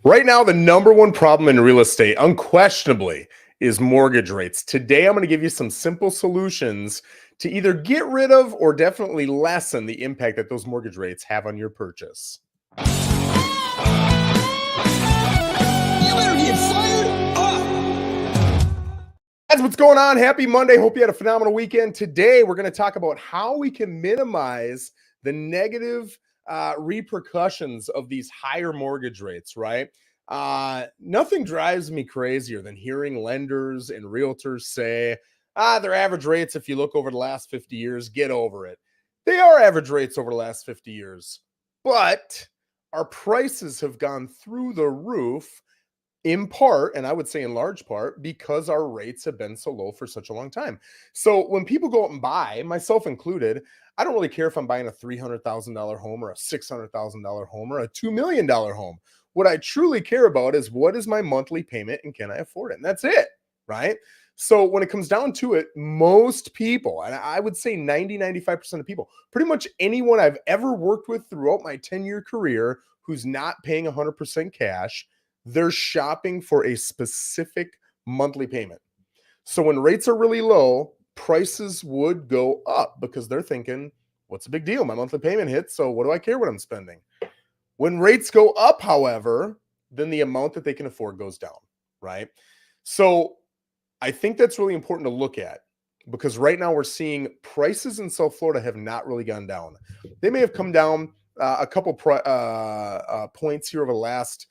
Right now, the number one problem in real estate, unquestionably, is mortgage rates. Today, I'm going to give you some simple solutions to either get rid of or definitely lessen the impact that those mortgage rates have on your purchase. You better get fired up. That's what's going on. Happy Monday. Hope you had a phenomenal weekend. Today, we're going to talk about how we can minimize the negative repercussions of these higher mortgage rates, right? Nothing drives me crazier than hearing lenders and realtors say, their average rates, if you look over the last 50 years, get over it. They are average rates over the last 50 years, but our prices have gone through the roof in part, and I would say in large part, because our rates have been so low for such a long time. So when people go out and buy, myself included, I don't really care if I'm buying a $300,000 home or a $600,000 home or a $2 million home. What I truly care about is what is my monthly payment and can I afford it? And that's it, right? So when it comes down to it, most people, and I would say 90, 95% of people, pretty much anyone I've ever worked with throughout my 10-year career who's not paying 100% cash, they're shopping for a specific monthly payment. So when rates are really low, prices would go up because they're thinking, what's the big deal? My monthly payment hits, so what do I care what I'm spending? When rates go up, however, then the amount that they can afford goes down, right? So I think that's really important to look at because right now we're seeing prices in South Florida have not really gone down. They may have come down a couple points here over the last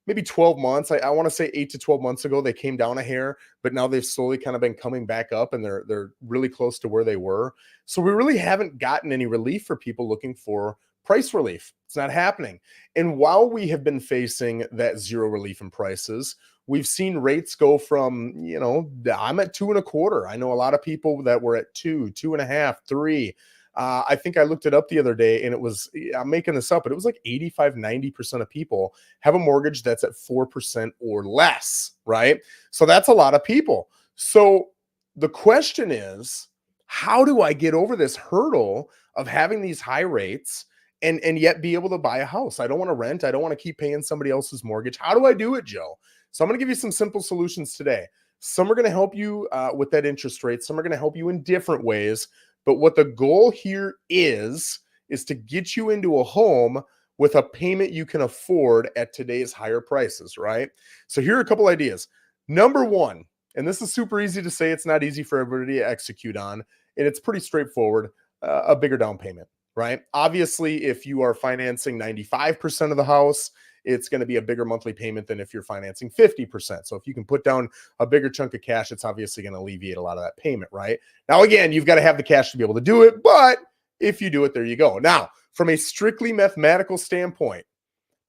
maybe 12 months. I want to say 8 to 12 months ago, they came down a hair, but now they've slowly kind of been coming back up and they're really close to where they were. So we really haven't gotten any relief for people looking for price relief. It's not happening. And while we have been facing that zero relief in prices, we've seen rates go from, I'm at 2.25. I know a lot of people that were at 2.5, 3. I think I looked it up the other day and it was, I'm making this up, but it was like 85, 90% of people have a mortgage that's at 4% or less, right? So that's a lot of people. So the question is, how do I get over this hurdle of having these high rates and yet be able to buy a house? I don't want to rent. I don't want to keep paying somebody else's mortgage. How do I do it, Joe? So I'm going to give you some simple solutions today. Some are going to help you with that interest rate. Some are going to help you in different ways. But what the goal here is to get you into a home with a payment you can afford at today's higher prices, right? So here are a couple ideas. Number one, and this is super easy to say, it's not easy for everybody to execute on, and it's pretty straightforward, a bigger down payment, right? Obviously, if you are financing 95% of the house, it's going to be a bigger monthly payment than if you're financing 50%. So if you can put down a bigger chunk of cash, it's obviously going to alleviate a lot of that payment, right? Now, again, you've got to have the cash to be able to do it, but if you do it, there you go. Now, from a strictly mathematical standpoint,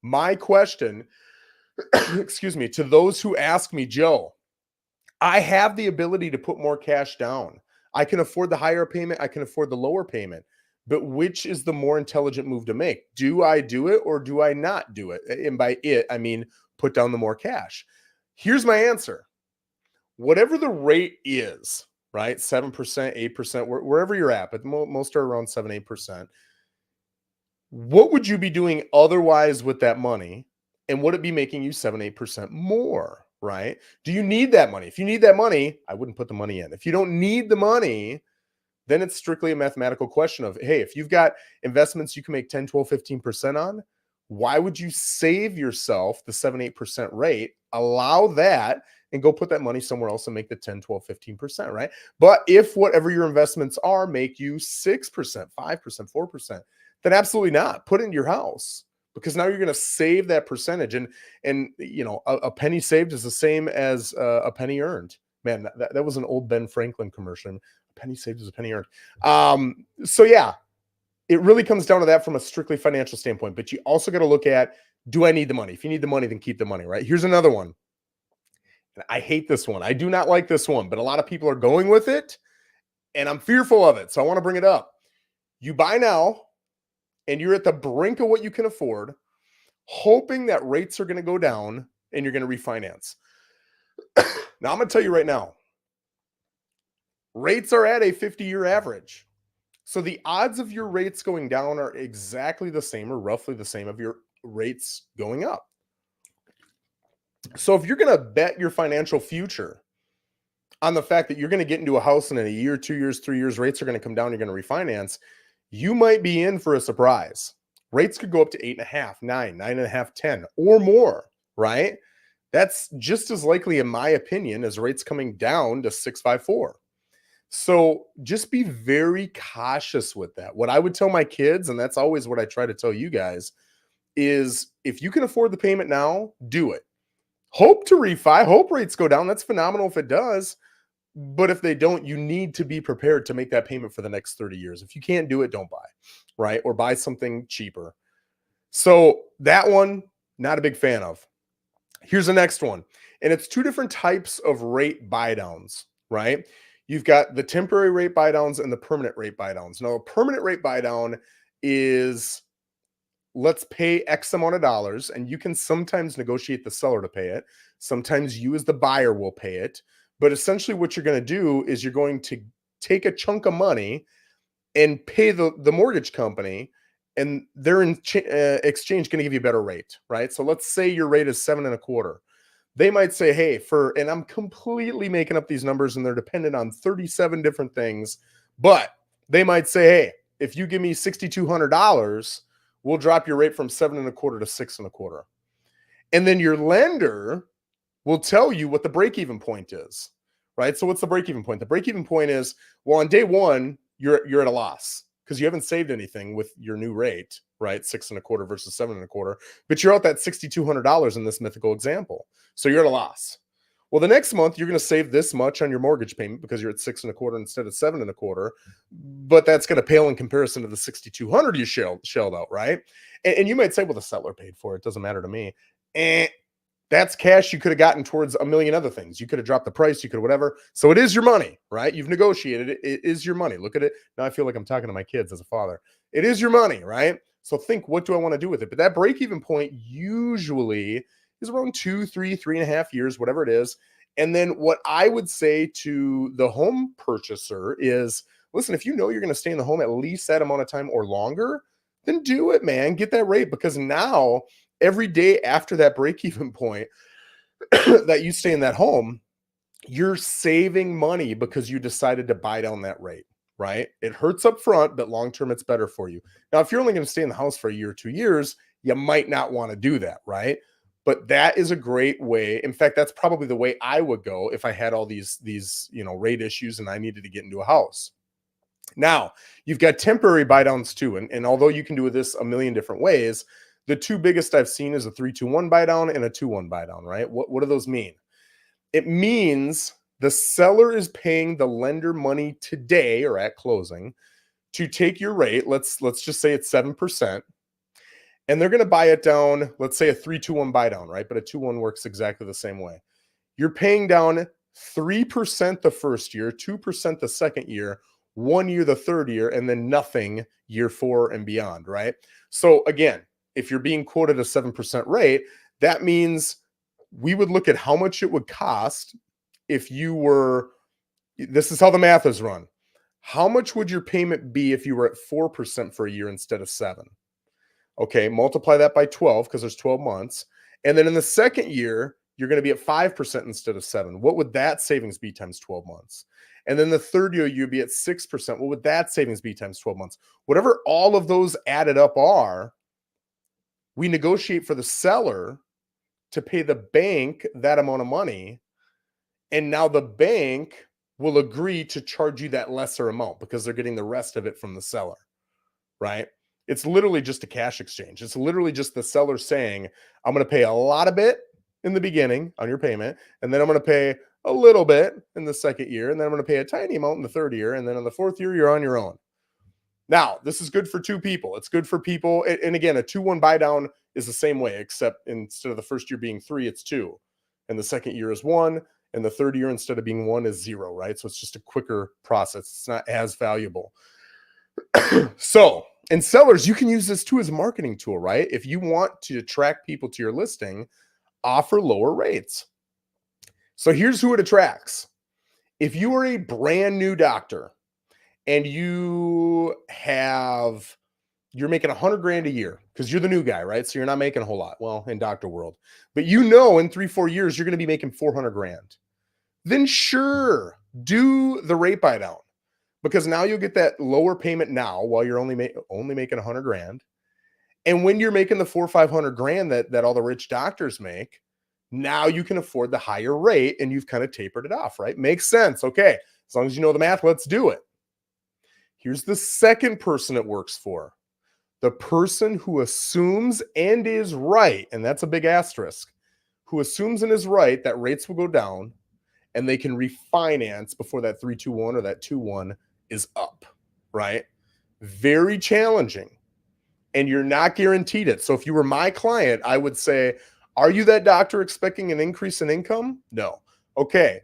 my question, excuse me, to those who ask me, Joe, I have the ability to put more cash down. I can afford the higher payment. I can afford the lower payment. But which is the more intelligent move to make? Do I do it or do I not do it? And by it, I mean put down the more cash. Here's my answer. Whatever the rate is, right? 7%, 8%, wherever you're at, but most are around 7, 8%. What would you be doing otherwise with that money? And would it be making you 7, 8% more, right? Do you need that money? If you need that money, I wouldn't put the money in. If you don't need the money, then it's strictly a mathematical question of, hey, if you've got investments you can make 10, 12, 15% on, why would you save yourself the 7, 8% rate, allow that, and go put that money somewhere else and make the 10, 12, 15%, right? But if whatever your investments are make you 6%, 5%, 4%, then absolutely not. Put it in your house because now you're going to save that percentage. And a penny saved is the same as a penny earned. Man, that was an old Ben Franklin commercial. Penny saved is a penny earned. So yeah, it really comes down to that from a strictly financial standpoint, but you also got to look at, do I need the money? If you need the money, then keep the money, right? Here's another one. And I hate this one. I do not like this one, but a lot of people are going with it and I'm fearful of it. So I want to bring it up. You buy now and you're at the brink of what you can afford, hoping that rates are going to go down and you're going to refinance. Now I'm going to tell you right now, rates are at a 50-year average. So the odds of your rates going down are exactly the same or roughly the same of your rates going up. So if you're going to bet your financial future on the fact that you're going to get into a house and in a year, 2 years, 3 years, rates are going to come down, you're going to refinance, you might be in for a surprise. Rates could go up to 8.5, 9, 9.5, 10, or more, right? That's just as likely, in my opinion, as rates coming down to 6.54. So just be very cautious with that. What I would tell my kids, and that's always what I try to tell you guys, is if you can afford the payment now, do it. Hope to refi, hope rates go down. That's phenomenal if it does. But if they don't, you need to be prepared to make that payment for the next 30 years. If you can't do it, don't buy, right? Or buy something cheaper. So that one, not a big fan of. Here's the next one. And it's two different types of rate buy downs, right? You've got the temporary rate buy downs and the permanent rate buy downs. Now, a permanent rate buy down is let's pay X amount of dollars, and you can sometimes negotiate the seller to pay it. Sometimes you as the buyer will pay it. But essentially what you're going to do is you're going to take a chunk of money and pay the mortgage company, and they're in exchange going to give you a better rate, right? So let's say your rate is 7.25. They might say, hey, and I'm completely making up these numbers and they're dependent on 37 different things, but they might say, hey, if you give me $6,200, we'll drop your rate from 7.25 to 6.25. And then your lender will tell you what the break-even point is, right? So what's the break-even point? The break-even point is, well, on day one, you're at a loss because you haven't saved anything with your new rate, right? 6.25 versus 7.25, but you're out that $6,200 in this mythical example. So you're at a loss. Well, the next month, you're going to save this much on your mortgage payment because you're at 6.25 instead of 7.25, but that's going to pale in comparison to the 6,200 you shelled out, right? And you might say, well, the seller paid for it. Doesn't matter to me. That's cash you could have gotten towards a million other things. You could have dropped the price, you could have whatever. So it is your money, right? You've negotiated it. It is your money. Look at it. Now I feel like I'm talking to my kids as a father. It is your money, right? So think, what do I want to do with it? But that break-even point usually is around 2, 3, 3.5 years, whatever it is. And then what I would say to the home purchaser is, listen, if you know you're going to stay in the home at least that amount of time or longer, then do it, man. Get that rate, because now every day after that break-even point that you stay in that home, you're saving money because you decided to buy down that rate, right? It hurts up front, but long-term, it's better for you. Now, if you're only going to stay in the house for a year or 2 years, you might not want to do that, right? But that is a great way. In fact, that's probably the way I would go if I had all these rate issues and I needed to get into a house. Now, you've got temporary buy downs too. And although you can do this a million different ways, the two biggest I've seen is a 3-2-1 buy down and a 2-1 buy down, right? What do those mean? It means the seller is paying the lender money today or at closing to take your rate. Let's just say it's 7%. And they're going to buy it down, let's say a 3-2-1 buy down, right? But a 2-1 works exactly the same way. You're paying down 3% the first year, 2% the second year, 1 year the third year, and then nothing year 4 and beyond, right? So again, if you're being quoted a 7% rate, that means we would look at how much it would cost if you were, this is how the math is run. How much would your payment be if you were at 4% for a year instead of 7? Okay, multiply that by 12 because there's 12 months. And then in the second year, you're going to be at 5% instead of 7. What would that savings be times 12 months? And then the third year, you'd be at 6%. What would that savings be times 12 months? Whatever all of those added up are, we negotiate for the seller to pay the bank that amount of money. And now the bank will agree to charge you that lesser amount because they're getting the rest of it from the seller, right? It's literally just a cash exchange. It's literally just the seller saying, I'm going to pay a lot of it in the beginning on your payment, and then I'm going to pay a little bit in the second year, and then I'm going to pay a tiny amount in the third year, and then in the fourth year, you're on your own. Now, this is good for two people. It's good for people. And again, a 2-1 buy down is the same way, except instead of the first year being 3, it's 2. And the second year is 1. And the third year, instead of being 1, is 0, right? So it's just a quicker process. It's not as valuable. So, and sellers, you can use this too as a marketing tool, right? If you want to attract people to your listing, offer lower rates. So here's who it attracts. If you are a brand new doctor, and you have you're making 100 grand a year because you're the new guy, right? So you're not making a whole lot. Well, in doctor world, but you know, in 3-4 years, you're going to be making 400 grand. Then sure, do the rate buy down, because now you'll get that lower payment now while you're only making 100 grand. And when you're making the 400-500 grand that all the rich doctors make, now you can afford the higher rate and you've kind of tapered it off, right? Makes sense. Okay. As long as you know the math, let's do it. Here's the second person it works for. The person who assumes and is right, and that's a big asterisk, who assumes and is right that rates will go down and they can refinance before that 3-2-1 or that 2-1 is up, right? Very challenging. And you're not guaranteed it. So if you were my client, I would say, are you that doctor expecting an increase in income? No. Okay.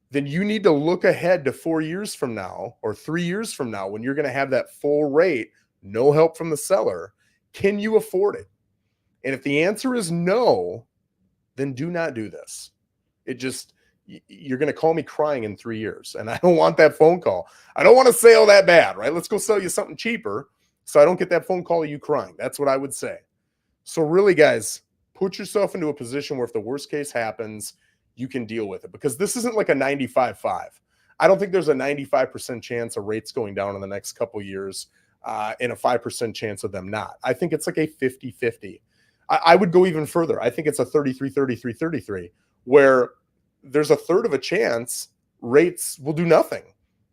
Then you need to look ahead to 4 years from now or 3 years from now when you're going to have that full rate, no help from the seller. Can you afford it? And if the answer is no, then do not do this. You're going to call me crying in 3 years. And I don't want that phone call. I don't want to sell that bad, right? Let's go sell you something cheaper so I don't get that phone call of you crying. That's what I would say. So really, guys, put yourself into a position where if the worst case happens, you can deal with it, because this isn't like a 95-5. I don't think there's a 95% chance of rates going down in the next couple of years and a 5% chance of them not. I think it's like a 50-50. I would go even further. I think it's a 33-33-33, where there's a third of a chance rates will do nothing.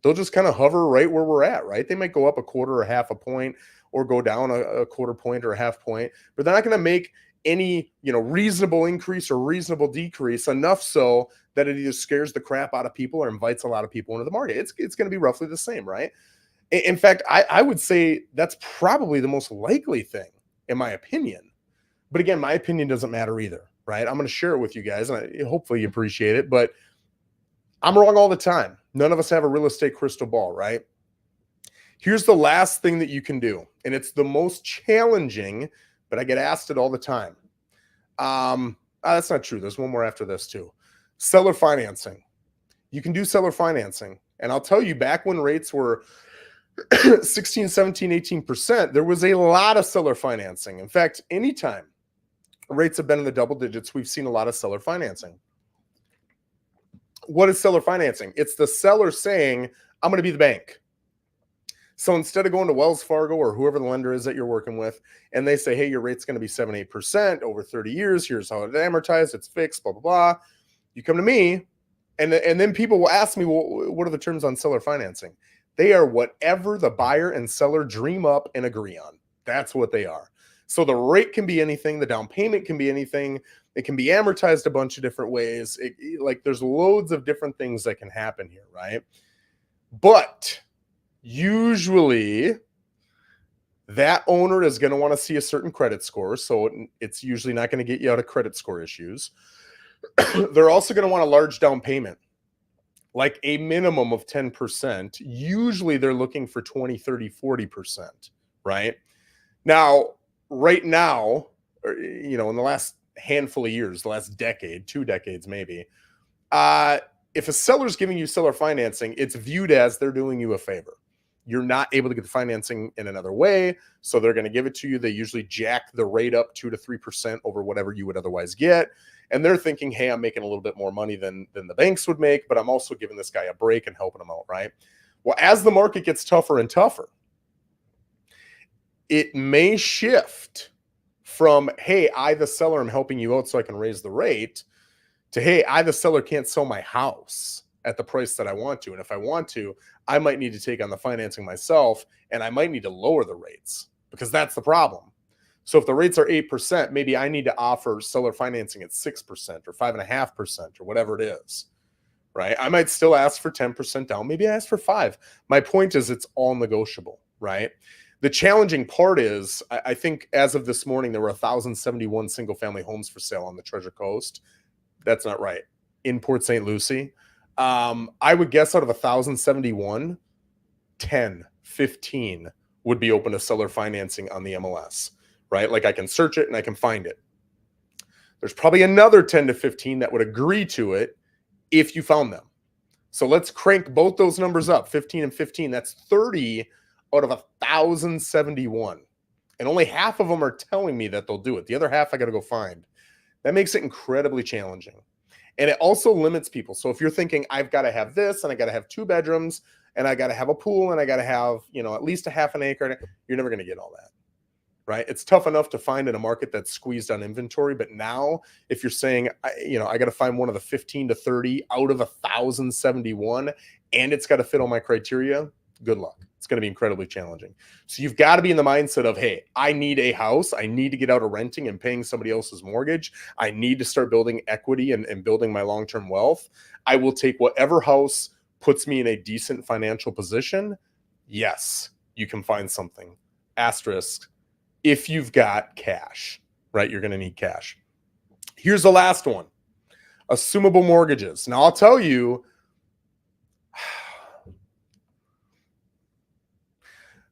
They'll just kind of hover right where we're at, right? They might go up a quarter or half a point or go down a quarter point or a half point, but they're not going to make any, reasonable increase or reasonable decrease enough so that it either scares the crap out of people or invites a lot of people into the market. It's going to be roughly the same, right? In fact, I would say that's probably the most likely thing, in my opinion. But again, my opinion doesn't matter either, right? I'm going to share it with you guys, and hopefully you appreciate it, but I'm wrong all the time. None of us have a real estate crystal ball, right? Here's the last thing that you can do, and it's the most challenging, but I get asked it all the time. That's not true. There's one more after this too. Seller financing. You can do seller financing. And I'll tell you, back when rates were 16, 17, 18%, there was a lot of seller financing. In fact, anytime rates have been in the double digits, we've seen a lot of seller financing. What is seller financing? It's the seller saying, I'm going to be the bank. So instead of going to Wells Fargo or whoever the lender is that you're working with, and they say, hey, your rate's going to be 7-8% over 30 years. Here's how it's amortized. It's fixed, blah, blah, blah. You come to me, and then people will ask me, well, what are the terms on seller financing? They are whatever the buyer and seller dream up and agree on. That's what they are. So the rate can be anything. The down payment can be anything. It can be amortized a bunch of different ways. There's loads of different things that can happen here, right? But usually that owner is going to want to see a certain credit score. So it's usually not going to get you out of credit score issues. They're also going to want a large down payment, like a minimum of 10%. Usually they're looking for 20, 30, 40%, right? Now, right now, in the last handful of years, the last decade, 2 decades maybe, if a seller's giving you seller financing, it's viewed as they're doing you a favor. You're not able to get the financing in another way, so they're going to give it to you. They usually jack the rate up 2 to 3% over whatever you would otherwise get. And they're thinking, hey, I'm making a little bit more money than the banks would make, but I'm also giving this guy a break and helping him out, right? Well, as the market gets tougher and tougher, it may shift from, hey, I, the seller, am helping you out so I can raise the rate, to, hey, I, the seller, can't sell my house at the price that I want to. And if I want to, I might need to take on the financing myself, and I might need to lower the rates, because that's the problem. So if the rates are 8%, maybe I need to offer seller financing at 6% or 5.5% or whatever it is, right? I might still ask for 10% down. Maybe I ask for 5. My point is, it's all negotiable, right? The challenging part is, I think as of this morning, there were 1,071 single family homes for sale on the Treasure Coast. That's not right. In Port St. Lucie. I would guess out of 1,071, 10, 15 would be open to seller financing on the MLS, right? Like I can search it and I can find it. There's probably another 10 to 15 that would agree to it if you found them. So let's crank both those numbers up, 15 and 15. That's 30 out of 1,071. And only half of them are telling me that they'll do it. The other half I got to go find. That makes it incredibly challenging. And it also limits people. So if you're thinking, I've got to have this, and I got to have 2 bedrooms, and I got to have a pool, and I got to have, at least a half an acre, you're never going to get all that, right? It's tough enough to find in a market that's squeezed on inventory. But now if you're saying, I got to find one of the 15 to 30 out of 1,071, and it's got to fit all my criteria, good luck. It's going to be incredibly challenging. So you've got to be in the mindset of, hey, I need a house. I need to get out of renting and paying somebody else's mortgage. I need to start building equity and building my long-term wealth. I will take whatever house puts me in a decent financial position. Yes, you can find something. Asterisk, if you've got cash, right? You're going to need cash. Here's the last one. Assumable mortgages. Now, I'll tell you,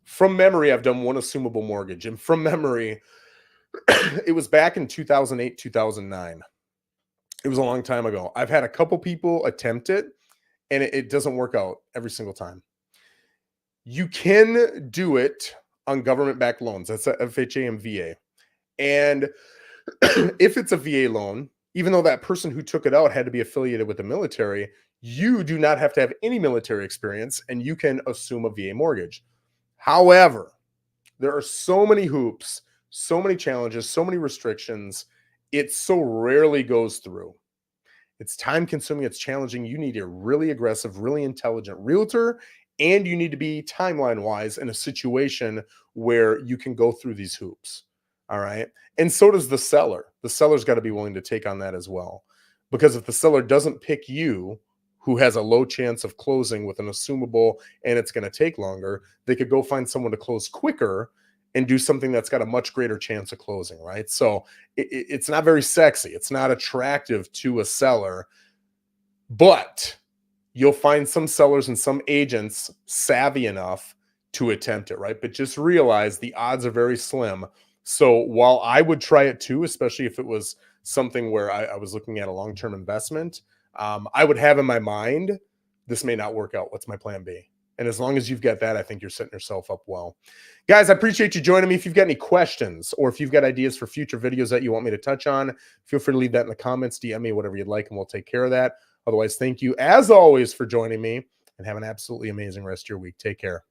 from memory, I've done one assumable mortgage. And from memory, it was back in 2008, 2009. It was a long time ago. I've had a couple people attempt it, and it doesn't work out every single time. You can do it on government-backed loans. That's a FHA and VA. And if it's a VA loan, even though that person who took it out had to be affiliated with the military, you do not have to have any military experience, and you can assume a VA mortgage. However, there are so many hoops, so many challenges, so many restrictions. It so rarely goes through. It's time consuming. It's challenging. You need a really aggressive, really intelligent realtor, and you need to be timeline wise in a situation where you can go through these hoops. All right. And so does the seller. The seller's got to be willing to take on that as well. Because if the seller doesn't pick you, who has a low chance of closing with an assumable and it's going to take longer, they could go find someone to close quicker and do something that's got a much greater chance of closing, right? So it's not very sexy. It's not attractive to a seller, but you'll find some sellers and some agents savvy enough to attempt it, right? But just realize the odds are very slim. So while I would try it too, especially if it was something where I was looking at a long-term investment, I would have in my mind, this may not work out. What's my plan B? And as long as you've got that, I think you're setting yourself up well. Guys, I appreciate you joining me. If you've got any questions or if you've got ideas for future videos that you want me to touch on, feel free to leave that in the comments, DM me, whatever you'd like, and we'll take care of that. Otherwise, thank you as always for joining me, and have an absolutely amazing rest of your week. Take care.